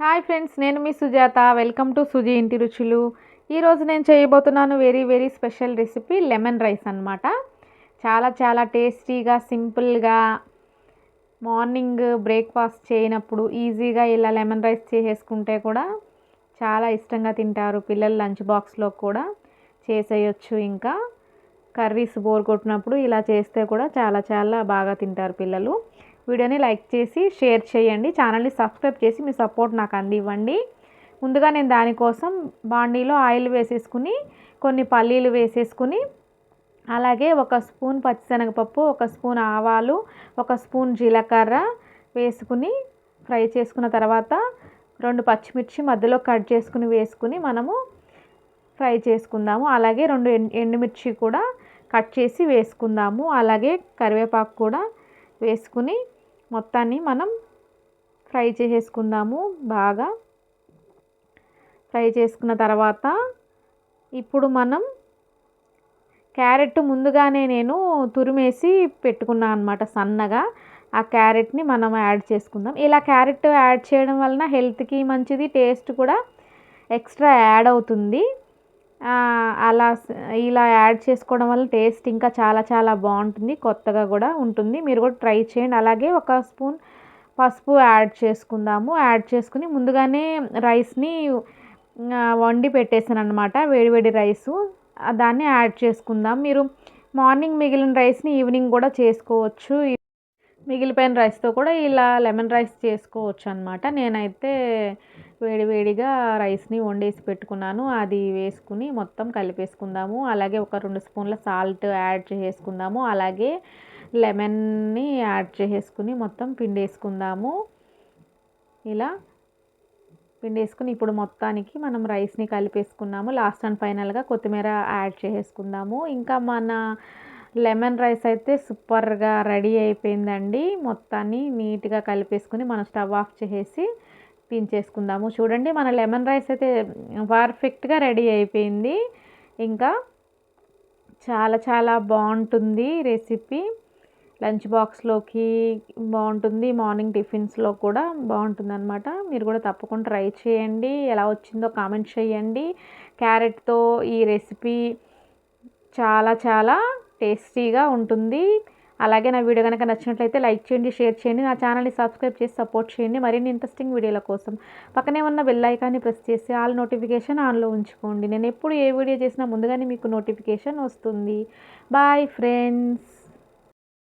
Hi friends, నేను మీ Sujatha. Welcome to Suji ఇంటి రుచులు. ఈరోజు నేను చేయబోతున్నాను very special recipe lemon rice అన్నమాట. చాలా చాలా టేస్టీగా, సింపుల్గా మార్నింగ్ బ్రేక్ఫాస్ట్ చేయనప్పుడు ఈజీగా ఇలా లెమన్ రైస్ చేసేసుకుంటే కూడా చాలా ఇష్టంగా తింటారు పిల్లలు. లంచ్ బాక్స్లో కూడా చేసేయచ్చు. ఇంకా కర్రీస్ బోర్ కొట్టినప్పుడు ఇలా చేస్తే కూడా చాలా చాలా బాగా తింటారు పిల్లలు. వీడియోని లైక్ చేసి షేర్ చేయండి. ఛానల్ని సబ్స్క్రైబ్ చేసి మీ సపోర్ట్ నాకు అందివ్వండి. ముందుగా నేను దానికోసం బాండీలో ఆయిల్ వేసేసుకుని కొన్ని పల్లీలు వేసేసుకుని, అలాగే ఒక స్పూన్ పచ్చిశనగపప్పు, ఒక స్పూన్ ఆవాలు, ఒక స్పూన్ జీలకర్ర వేసుకుని ఫ్రై చేసుకున్న తర్వాత 2 పచ్చిమిర్చి మధ్యలో కట్ చేసుకుని వేసుకుని మనము ఫ్రై చేసుకుందాము. అలాగే 2 ఎండుమిర్చి కూడా కట్ చేసి వేసుకుందాము. అలాగే కరివేపాకు కూడా వేసుకుని మొత్తాన్ని మనం ఫ్రై చేసేసుకుందాము. బాగా ఫ్రై చేసుకున్న తర్వాత ఇప్పుడు మనం క్యారెట్ ముందుగానే నేను తురిమేసి పెట్టుకున్నాను అనమాట సన్నగా. ఆ క్యారెట్ని మనం యాడ్ చేసుకుందాం. ఇలా క్యారెట్ యాడ్ చేయడం వలన హెల్త్కి మంచిది, టేస్ట్ కూడా ఎక్స్ట్రా యాడ్ అవుతుంది. అలా ఇలా యాడ్ చేసుకోవడం వల్ల టేస్ట్ ఇంకా చాలా చాలా బాగుంటుంది, కొత్తగా కూడా ఉంటుంది. మీరు కూడా ట్రై చేయండి. అలాగే ఒక స్పూన్ పసుపు యాడ్ చేసుకుందాము. యాడ్ చేసుకుని ముందుగానే రైస్ని వండి పెట్టేసాను అనమాట, వేడివేడి రైసు. దాన్ని యాడ్ చేసుకుందాం. మీరు మార్నింగ్ మిగిలిన రైస్ని ఈవినింగ్ కూడా చేసుకోవచ్చు. మిగిలిపోయిన రైస్తో కూడా ఇలా లెమన్ రైస్ చేసుకోవచ్చు అనమాట. నేనైతే వేడివేడిగా రైస్ని వండేసి పెట్టుకున్నాను. అది వేసుకుని మొత్తం కలిపేసుకుందాము. అలాగే ఒక 2 స్పూన్ల సాల్ట్ యాడ్ చేసుకుందాము. అలాగే లెమన్ని యాడ్ చేసేసుకుని మొత్తం పిండేసుకుందాము. ఇలా పిండేసుకుని ఇప్పుడు మొత్తానికి మనం రైస్ని కలిపేసుకున్నాము. లాస్ట్ అండ్ ఫైనల్గా కొత్తిమీర యాడ్ చేసేసుకుందాము. ఇంకా మన లెమన్ రైస్ అయితే సూపర్గా రెడీ అయిపోయిందండి. మొత్తాన్ని నీట్గా కలిపేసుకుని మనం స్టవ్ ఆఫ్ చేసేసి దించేసుకుందాము. చూడండి, మన లెమన్ రైస్ అయితే పర్ఫెక్ట్గా రెడీ అయిపోయింది. ఇంకా చాలా చాలా బాగుంటుంది రెసిపీ. లంచ్ బాక్స్లోకి బాగుంటుంది, మార్నింగ్ టిఫిన్స్లో కూడా బాగుంటుంది అనమాట. మీరు కూడా తప్పకుండా ట్రై చేయండి. ఎలా వచ్చిందో కామెంట్ చేయండి. క్యారెట్తో ఈ రెసిపీ చాలా చాలా టేస్టీగా ఉంటుంది. అలాగే నా వీడియో కనుక నచ్చినట్లయితే లైక్ చేయండి, షేర్ చేయండి. నా ఛానల్ని సబ్స్క్రైబ్ చేసి సపోర్ట్ చేయండి. మరిన్ని ఇంట్రెస్టింగ్ వీడియోల కోసం పక్కనే ఉన్న బెల్ ఐకాన్ని ప్రెస్ చేసి ఆల్ నోటిఫికేషన్ ఆన్లో ఉంచుకోండి. నేను ఎప్పుడు ఏ వీడియో చేసినా ముందుగానే మీకు నోటిఫికేషన్ వస్తుంది. Bye friends.